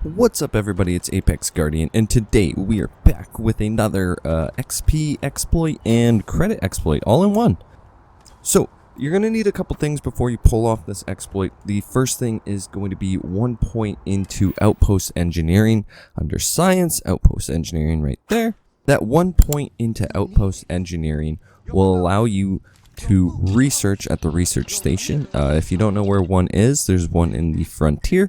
What's up everybody, it's Apex Guardian, and today we are back with another XP exploit and credit exploit all in one. So, you're going to need a couple things before you pull off this exploit. The first thing is going to be 1 point into Outpost Engineering under Science, Outpost Engineering right there. That 1 point into Outpost Engineering will allow you to research at the research station. If you don't know where one is, there's one in the Frontier.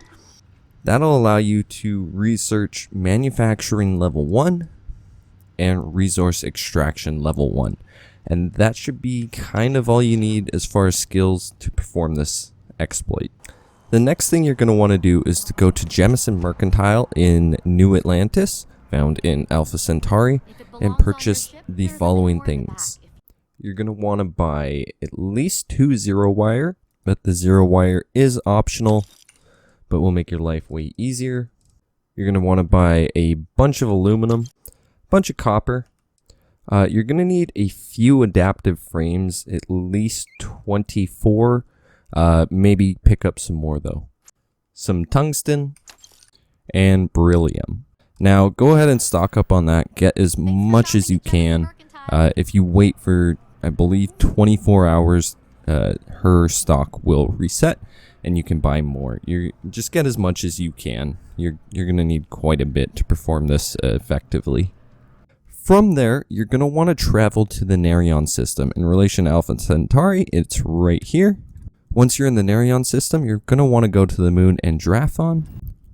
That'll allow you to research manufacturing level 1 and resource extraction level 1. And that should be kind of all you need as far as skills to perform this exploit. The next thing you're going to want to do is to go to Jemison Mercantile in New Atlantis, found in Alpha Centauri, and purchase the following things. You're going to want to buy at least 2 zero wire, but the zero wire is optional, but will make your life way easier. You're going to want to buy a bunch of aluminum, a bunch of copper. You're going to need a few adaptive frames, at least 24. Maybe pick up some more though. Some tungsten and beryllium. Now go ahead and stock up on that. Get as much as you can. If you wait for, I believe, 24 hours, her stock will reset and you can buy more. You just get as much as you can. You're going to need quite a bit to perform this effectively. From there, you're going to want to travel to the Nerion system. In relation to Alpha Centauri, it's right here. Once you're in the Nerion system, you're going to want to go to the moon and Draphon.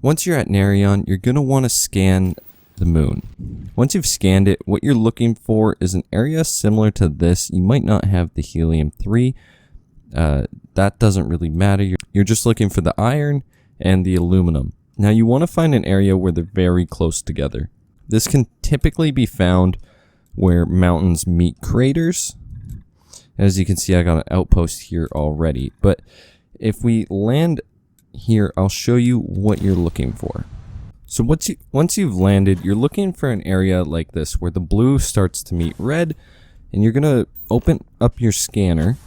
Once you're at Nerion, you're going to want to scan the moon. Once you've scanned it, what you're looking for is an area similar to this. You might not have the helium-3. That doesn't really matter. You're just looking for the iron and the aluminum. Now you want to find an area where they're very close together. This can typically be found where mountains meet craters. As you can see, I got an outpost here already. But if we land here, I'll show you what you're looking for. So once you've landed, you're looking for an area like this where the blue starts to meet red, and you're going to open up your scanner,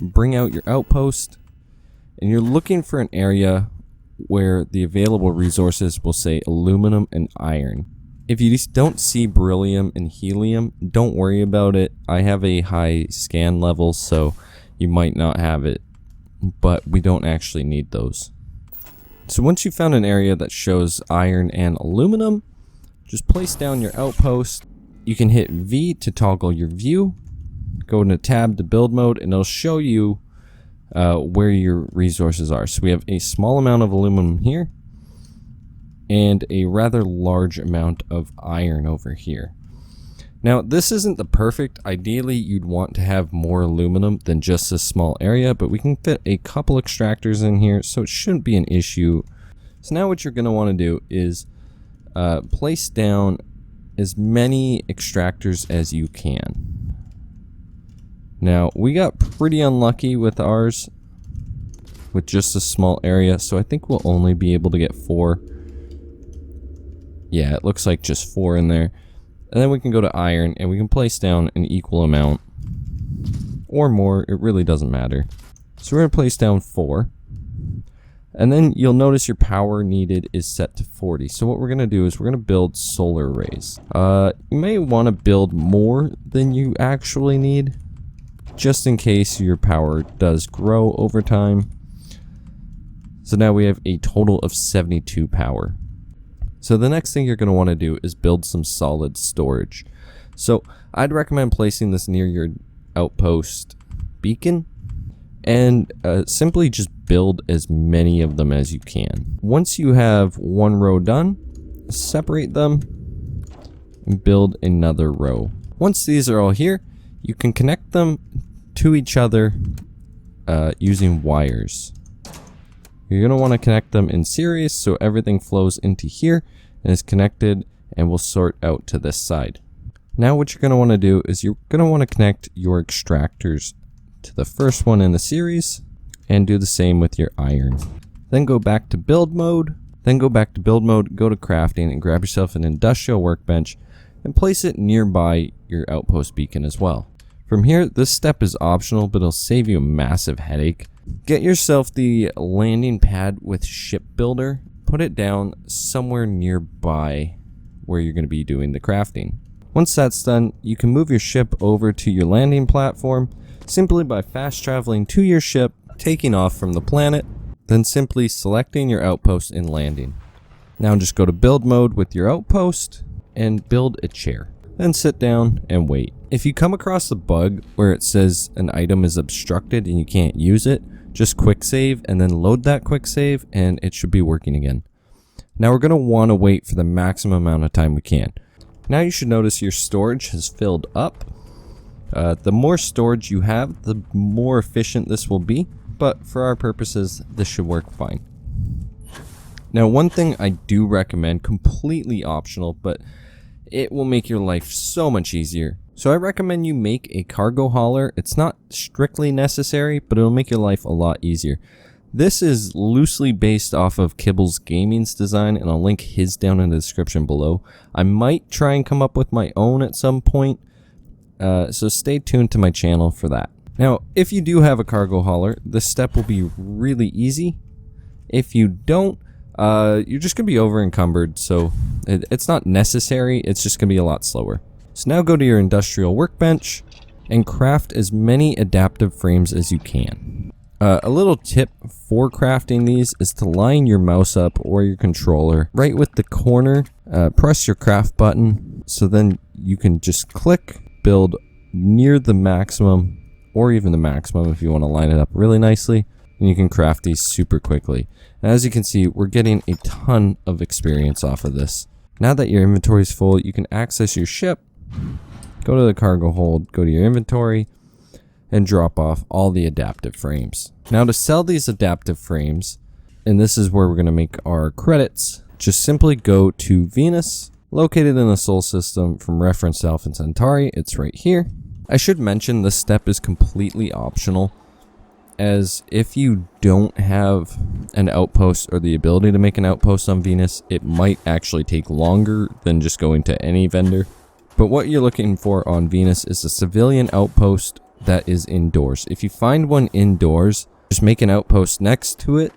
bring out your outpost, and you're looking for an area where the available resources will say aluminum and iron. If you just don't see beryllium and helium, don't worry about it. I have a high scan level, so you might not have it, but we don't actually need those. So once you've found an area that shows iron and aluminum, just place down your outpost. You can hit V to toggle your view. Go into tab to build mode, and it'll show you where your resources are. So we have a small amount of aluminum here and a rather large amount of iron over here. Now this isn't the perfect. Ideally you'd want to have more aluminum than just this small area, but we can fit a couple extractors in here, so it shouldn't be an issue. So now what you're going to want to do is place down as many extractors as you can. Now, we got pretty unlucky with ours, with just a small area, so I think we'll only be able to get 4. Yeah, it looks like just 4 in there. And then we can go to iron, and we can place down an equal amount. Or more, it really doesn't matter. So we're going to place down 4. And then you'll notice your power needed is set to 40. So what we're going to do is we're going to build solar arrays. You may want to build more than you actually need, just in case your power does grow over time. So now we have a total of 72 power. So the next thing you're going to want to do is build some solid storage. So I'd recommend placing this near your outpost beacon, and simply just build as many of them as you can. Once you have one row done, separate them and build another row. Once these are all here, you can connect them to each other using wires. You're going to want to connect them in series so everything flows into here and is connected and will sort out to this side. Now what you're going to want to do is you're going to want to connect your extractors to the first one in the series and do the same with your iron. Then go back to build mode. Go to crafting and grab yourself an industrial workbench and place it nearby your outpost beacon as well. From here, this step is optional, but it'll save you a massive headache. Get yourself the landing pad with ship builder, put it down somewhere nearby where you're going to be doing the crafting. Once that's done, you can move your ship over to your landing platform simply by fast traveling to your ship, taking off from the planet, then simply selecting your outpost and landing. Now just go to build mode with your outpost and build a chair. Then sit down and wait. If you come across a bug where it says an item is obstructed and you can't use it, just quick save and then load that quick save and it should be working again. Now we're going to want to wait for the maximum amount of time we can. Now you should notice your storage has filled up. The more storage you have, the more efficient this will be, but for our purposes, this should work fine. Now, one thing I do recommend, completely optional, but it will make your life so much easier. So I recommend you make a cargo hauler. It's not strictly necessary, but it'll make your life a lot easier. This is loosely based off of Kibbles Gaming's design, and I'll link his down in the description below. I might try and come up with my own at some point, so stay tuned to my channel for that. Now, if you do have a cargo hauler, this step will be really easy. If you don't, you're just going to be over encumbered, so it's not necessary, it's just going to be a lot slower. So now go to your industrial workbench and craft as many adaptive frames as you can. A little tip for crafting these is to line your mouse up or your controller right with the corner, press your craft button, so then you can just click, build near the maximum or even the maximum if you want to line it up really nicely, and you can craft these super quickly. And as you can see, we're getting a ton of experience off of this. Now that your inventory is full, you can access your ship, go to the cargo hold, go to your inventory, and drop off all the adaptive frames. Now to sell these adaptive frames, and this is where we're going to make our credits, just simply go to Venus, located in the Sol system from reference to Alpha Centauri. It's right here. I should mention this step is completely optional, as if you don't have an outpost or the ability to make an outpost on Venus, it might actually take longer than just going to any vendor. But what you're looking for on Venus is a civilian outpost that is indoors. If you find one indoors, just make an outpost next to it.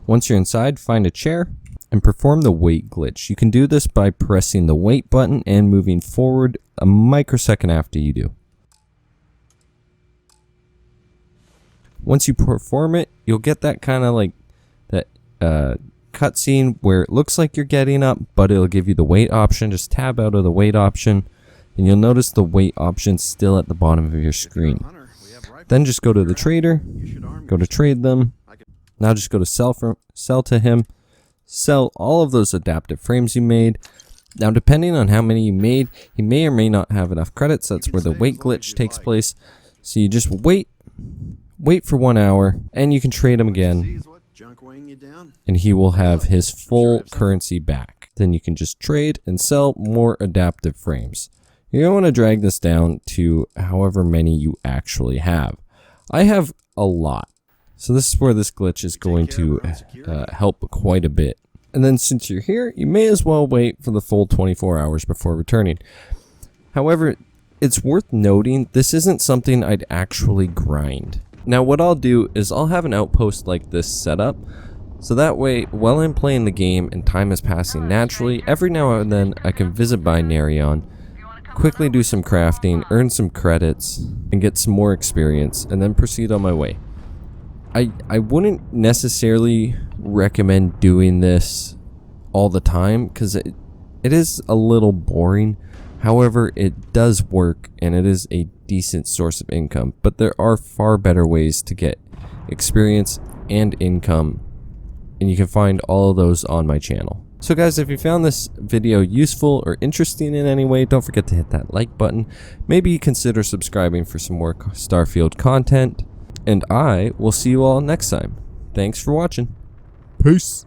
Once you're inside, find a chair and perform the wait glitch. You can do this by pressing the wait button and moving forward a microsecond after you do. Once you perform it, you'll get that kind of like that cutscene where it looks like you're getting up, but it'll give you the wait option. Just tab out of the wait option, and you'll notice the wait option still at the bottom of your screen. Then just go to the trader, go to trade them. Now just go to sell to him, sell all of those adaptive frames you made. Now depending on how many you made, he may or may not have enough credits. That's where the wait glitch takes place. So you just wait for 1 hour, and you can trade him again, and he will have his full currency back. Then you can just trade and sell more adaptive frames. You're going to want to drag this down to however many you actually have. I have a lot, so this is where this glitch is going to help quite a bit. And then since you're here, you may as well wait for the full 24 hours before returning. However, it's worth noting this isn't something I'd actually grind. Now what I'll do is I'll have an outpost like this set up, so that way while I'm playing the game and time is passing naturally, every now and then I can visit Binarion, quickly do some crafting, earn some credits, and get some more experience, and then proceed on my way. I wouldn't necessarily recommend doing this all the time, because it is a little boring. However, it does work, and it is a decent source of income, but there are far better ways to get experience and income, and you can find all of those on my channel. So guys, if you found this video useful or interesting in any way, don't forget to hit that like button. Maybe consider subscribing for some more Starfield content, and I will see you all next time. Thanks for watching. Peace.